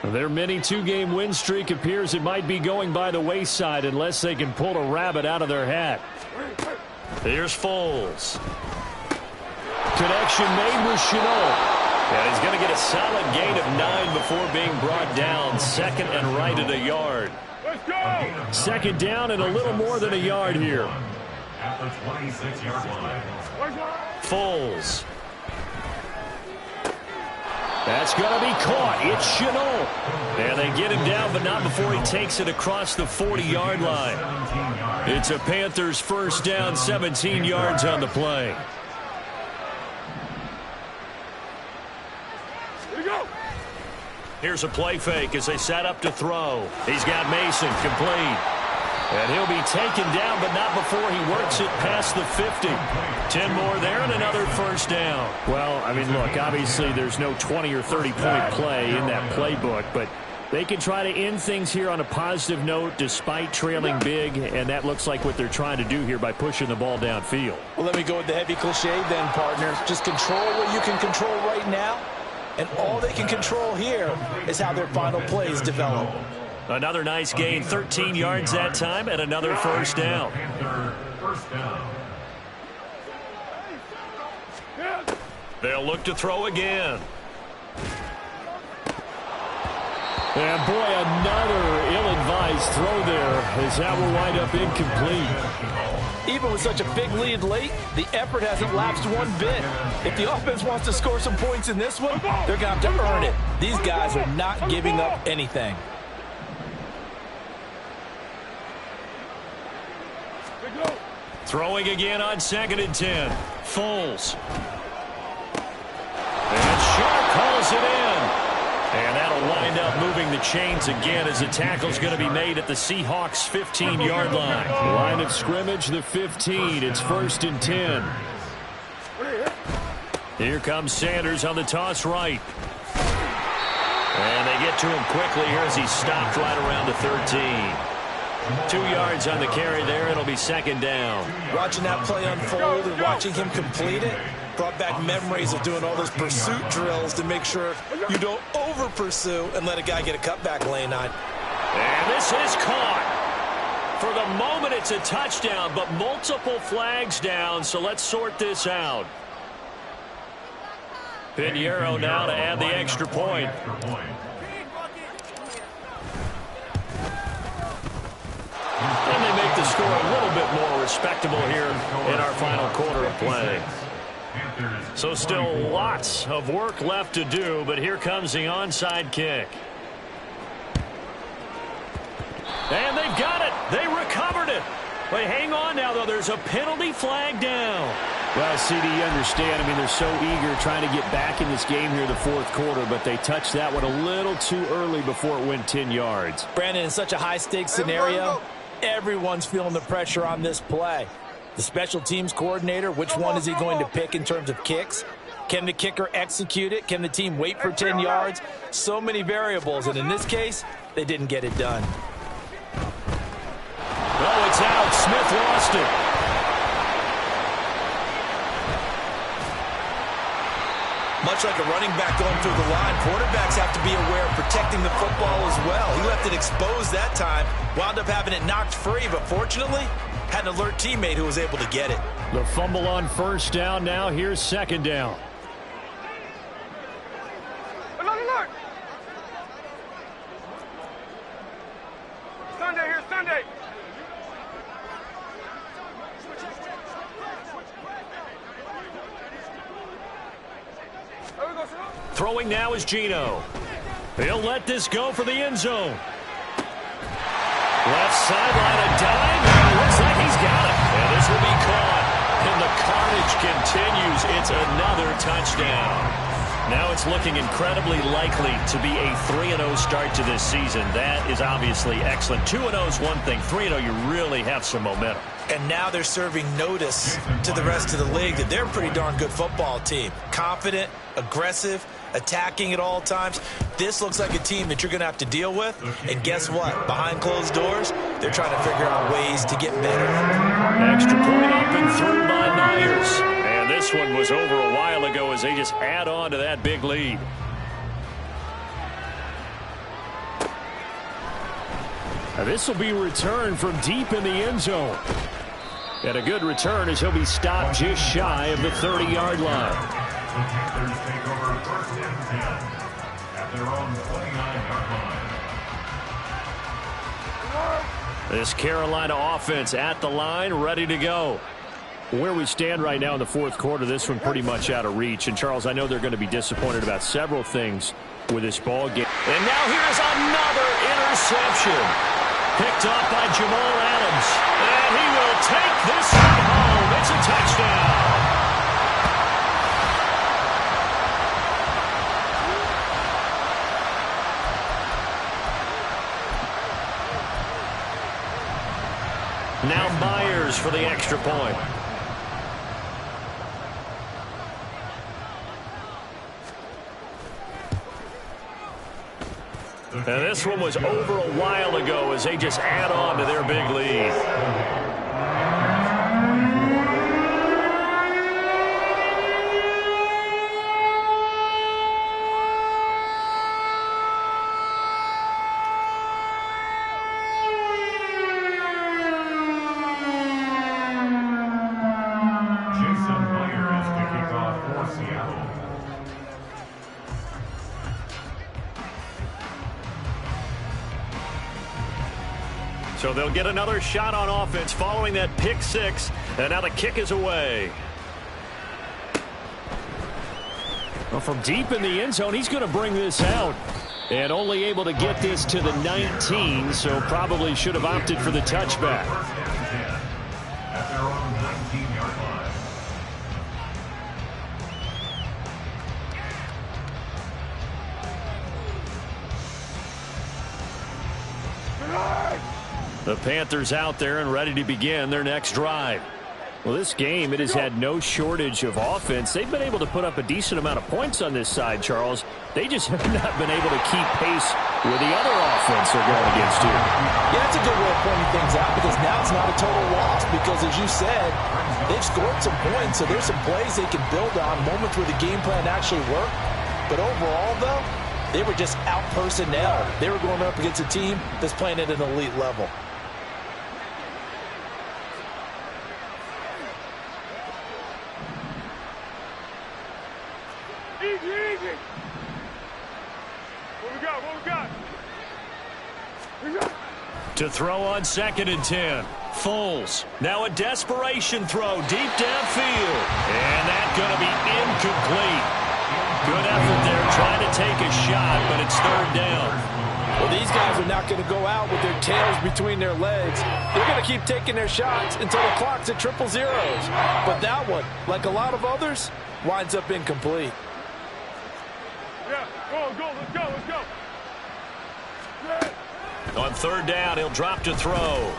Their mini two-game win streak appears it might be going by the wayside unless they can pull a rabbit out of their hat. Here's Foles. Connection made with Shenault. And he's going to get a solid gain of 9 before being brought down. Second and right at a yard. Second down and a little more than a yard here. At the 26-yard line. Foles. That's going to be caught. It's Shenault. And they get him down, but not before he takes it across the 40-yard line. It's a Panthers first down, 17 yards on the play. Here's a play fake as they set up to throw. He's got Mason complete. And he'll be taken down, but not before he works it past the 50. 10 more there and another first down. Well, I mean, look, obviously there's no 20 or 30-point play in that playbook, but they can try to end things here on a positive note despite trailing big, and that looks like what they're trying to do here by pushing the ball downfield. Well, let me go with the heavy cliche then, partner. Just control what you can control right now, and all they can control here is how their final plays develop. Another nice gain, 13 yards that time, and another first down. They'll look to throw again. And boy, another ill-advised throw there as that will wind up incomplete. Even with such a big lead late, the effort hasn't lapsed one bit. If the offense wants to score some points in this one, they're going to have to earn it. These guys are not giving up anything. Throwing again on 2nd and 10. Foles. And Sharp calls it in. And that'll wind up moving the chains again as the tackle's going to be made at the Seahawks' 15-yard line. Line of scrimmage, the 15. It's 1st and 10. Here comes Sanders on the toss right. And they get to him quickly here as he's stopped right around the 13. 2 yards on the carry there. It'll be 2nd down. Watching that play unfold and watching him complete it brought back memories of doing all those pursuit drills to make sure you don't over-pursue and let a guy get a cutback lane on. And this is caught. For the moment, it's a touchdown, but multiple flags down, so let's sort this out. Pinheiro now to add the extra point. And they make the score a little bit more respectable here in our final quarter of play. So still lots of work left to do, but here comes the onside kick. And they've got it. They recovered it. But hang on now, though. There's a penalty flag down. Well, CD, you understand. I mean, they're so eager trying to get back in this game here in the fourth quarter, but they touched that one a little too early before it went 10 yards. Brandon, in such a high-stakes scenario, everyone's feeling the pressure on this play. The special teams coordinator, which one is he going to pick in terms of kicks? Can the kicker execute it? Can the team wait for 10 yards? So many variables, and in this case, they didn't get it done. Oh, it's out. Smith lost it. Much like a running back going through the line, quarterbacks have to be aware of protecting the football as well. He left it exposed that time, wound up having it knocked free, but fortunately, had an alert teammate who was able to get it. The fumble on 1st down. Now here's 2nd down. Alert! Sunday, here's Sunday. Throwing now is Geno. He'll let this go for the end zone. Left sideline, a dime, and it looks like he's got it. And this will be caught. And the carnage continues. It's another touchdown. Now it's looking incredibly likely to be a 3-0 start to this season. That is obviously excellent. 2-0 is one thing. 3-0, you really have some momentum. And now they're serving notice to the rest of the league that they're a pretty darn good football team. Confident, aggressive, attacking at all times. This looks like a team that you're going to have to deal with. And guess what? Behind closed doors, they're trying to figure out ways to get better. Extra point up and through by Myers. And this one was over a while ago as they just add on to that big lead. Now this will be returned from deep in the end zone. And a good return as he'll be stopped just shy of the 30-yard line. The Panthers take over 1st and 10 at their own 29-yard line. This Carolina offense at the line, ready to go. Where we stand right now in the fourth quarter, this one pretty much out of reach. And, Charles, I know they're going to be disappointed about several things with this ball game. And now here's another interception. Picked off by Jamal Adams. And he will take this one home. It's a touchdown. Now Myers for the extra point. And this one was over a while ago as they just add on to their big lead. So they'll get another shot on offense following that pick six. And now the kick is away. Well, from deep in the end zone, he's going to bring this out. And only able to get this to the 19, so probably should have opted for the touchback. At their own 19-yard line. The Panthers out there and ready to begin their next drive. Well, this game, it has had no shortage of offense. They've been able to put up a decent amount of points on this side, Charles. They just have not been able to keep pace with the other offense they're going against here. Yeah, that's a good way of pointing things out because now it's not a total loss because, as you said, they've scored some points, so there's some plays they can build on, moments where the game plan actually worked. But overall, though, they were just out-personnel. They were going up against a team that's playing at an elite level. Easy. What we got? To throw on 2nd and 10. Foles. Now a desperation throw deep downfield. And that's going to be incomplete. Good effort there trying to take a shot, but it's 3rd down. Well, these guys are not going to go out with their tails between their legs. They're going to keep taking their shots until the clock's at 000. But that one, like a lot of others, winds up incomplete. Yeah, go, let's go. On 3rd down, he'll drop to throw.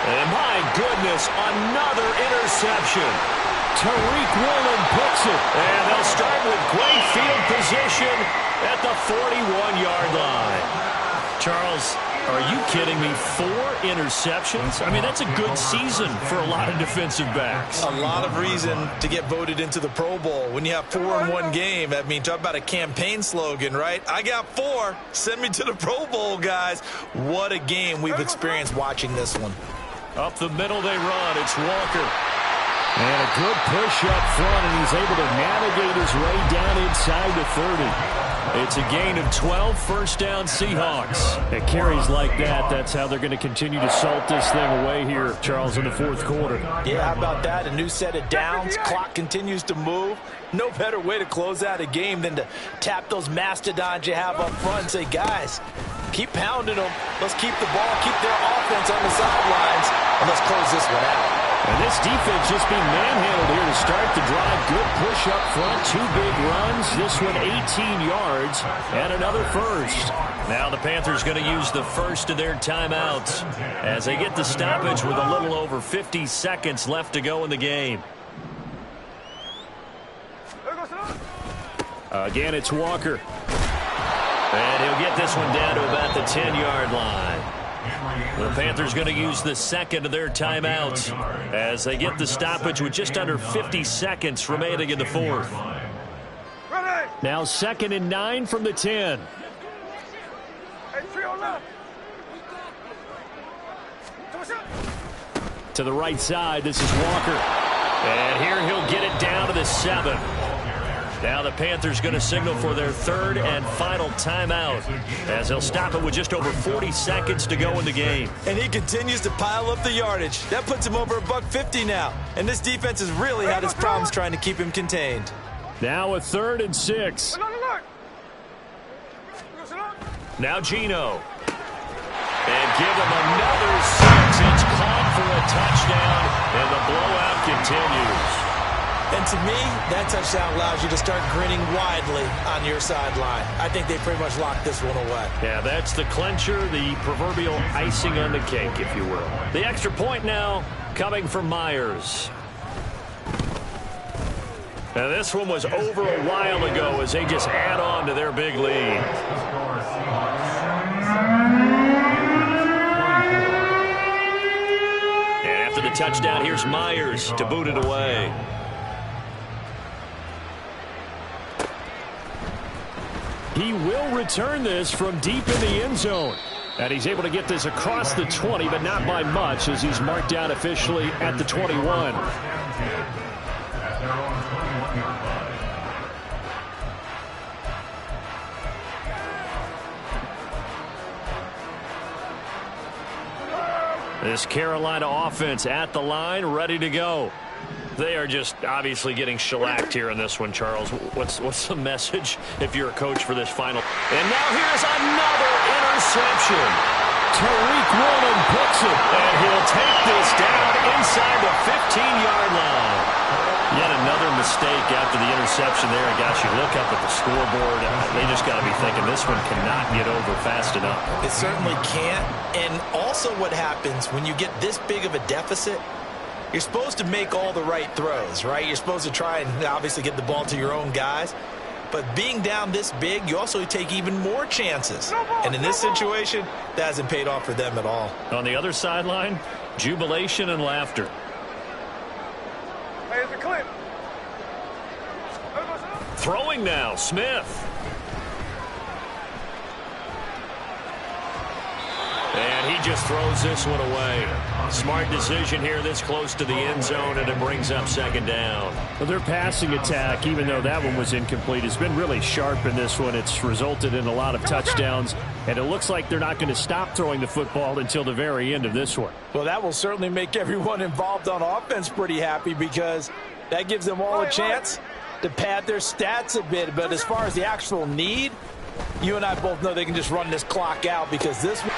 And my goodness, another interception. Tariq Woolen picks it. And they'll start with great field position at the 41-yard line. Charles, are you kidding me? 4 interceptions? I mean, that's a good season for a lot of defensive backs. A lot of reason to get voted into the Pro Bowl. When you have 4 in one game, I mean, talk about a campaign slogan, right? I got 4. Send me to the Pro Bowl, guys. What a game we've experienced watching this one. Up the middle they run. It's Walker. And a good push up front, and he's able to navigate his way down inside the 30. It's a gain of 12, first down Seahawks. At carries like that, that's how they're going to continue to salt this thing away here, Charles, in the fourth quarter. Yeah, how about that? A new set of downs. Clock continues to move. No better way to close out a game than to tap those mastodons you have up front and say, guys, keep pounding them. Let's keep the ball, keep their offense on the sidelines, and let's close this one out. And this defense just being manhandled here to start the drive. Good push up front, 2 big runs. This one 18 yards and another first. Now the Panthers going to use the first of their timeouts as they get the stoppage with a little over 50 seconds left to go in the game. Again, it's Walker. And he'll get this one down to about the 10-yard line. The Panthers going to use the second of their timeouts as they get the stoppage with just under 50 seconds remaining in the fourth. Now 2nd and 9 from the 10. To the right side, this is Walker. And here he'll get it down to the 7. Now the Panthers going to signal for their third and final timeout as they'll stop it with just over 40 seconds to go in the game. And he continues to pile up the yardage. That puts him over $150 now. And this defense has really had its problems trying to keep him contained. Now a 3rd and 6. Now Gino. And give him another 6. It's caught for a touchdown, and the blowout continues. And to me, that touchdown allows you to start grinning widely on your sideline. I think they pretty much locked this one away. Yeah, that's the clincher, the proverbial icing on the cake, if you will. The extra point now coming from Myers. Now this one was over a while ago as they just add on to their big lead. And after the touchdown, here's Myers to boot it away. He will return this from deep in the end zone. And he's able to get this across the 20, but not by much, as he's marked out officially at the 21. This Carolina offense at the line, ready to go. They are just obviously getting shellacked here in this one, Charles. What's the message if you're a coach for this final? And now here's another interception. Tariq Woolen picks it. And he'll take this down inside the 15-yard line. Yet another mistake after the interception there. And gosh, you look up at the scoreboard, they just got to be thinking this one cannot get over fast enough. It certainly can't. And also what happens when you get this big of a deficit, you're supposed to make all the right throws, right? You're supposed to try and obviously get the ball to your own guys. But being down this big, you also take even more chances. And in this situation, that hasn't paid off for them at all. On the other sideline, jubilation and laughter. Hey, it's a clip. Throwing now, Smith. And he just throws this one away. Smart decision here this close to the end zone, and it brings up 2nd down. Well, their passing attack, even though that one was incomplete, has been really sharp in this one. It's resulted in a lot of touchdowns, and it looks like they're not going to stop throwing the football until the very end of this one. Well, that will certainly make everyone involved on offense pretty happy, because that gives them all a chance to pad their stats a bit. But as far as the actual need, you and I both know they can just run this clock out, because this one...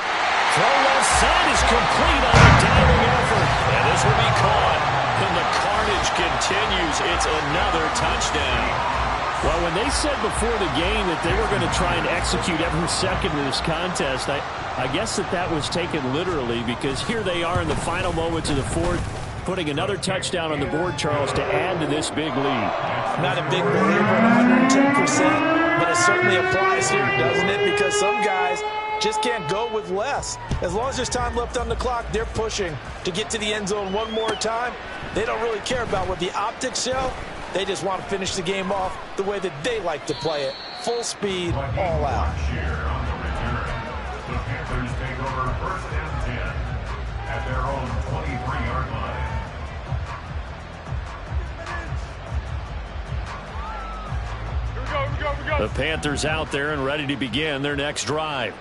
Throw left side is complete on a diving effort. And this will be caught. And the carnage continues. It's another touchdown. Well, when they said before the game that they were going to try and execute every second of this contest, I guess that was taken literally, because here they are in the final moments of the fourth, putting another touchdown on the board, Charles, to add to this big lead. I'm not a big believer in 110%, but it certainly applies here, doesn't it? Because some guys just can't go with less. As long as there's time left on the clock, they're pushing to get to the end zone one more time. They don't really care about what the optics show. They just want to finish the game off the way that they like to play it. Full speed, all out. The Panthers take over 1st and 10 at their own 23-yard line. The Panthers out there and ready to begin their next drive.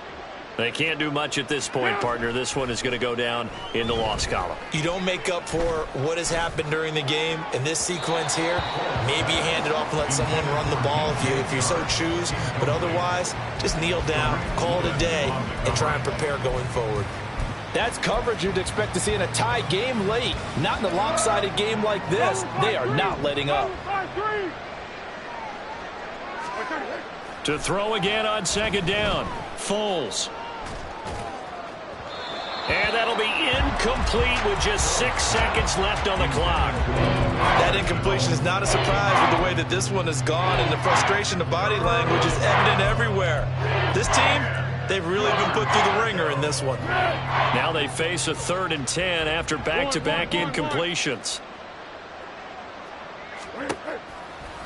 They can't do much at this point, partner. This one is going to go down in the loss column. You don't make up for what has happened during the game. In this sequence here, maybe you hand it off and let someone run the ball if you so choose. But otherwise, just kneel down, call it a day, and try and prepare going forward. That's coverage you'd expect to see in a tie game late. Not in a lopsided game like this. They are not letting up. To throw again on second down. Foles. And that'll be incomplete with just 6 seconds left on the clock. That incompletion is not a surprise with the way that this one has gone, and the frustration of body language is evident everywhere. This team, they've really been put through the ringer in this one. Now they face a 3rd and 10 after back-to-back incompletions.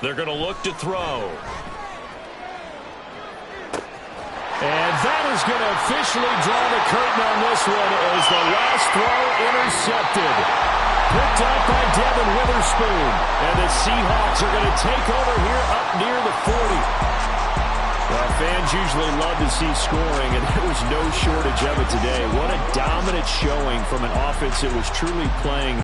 They're going to look to throw. And that is going to officially draw the curtain on this one as the last throw intercepted. Picked up by Devin Witherspoon. And the Seahawks are going to take over here up near the 40. Well, fans usually love to see scoring, and there was no shortage of it today. What a dominant showing from an offense that was truly playing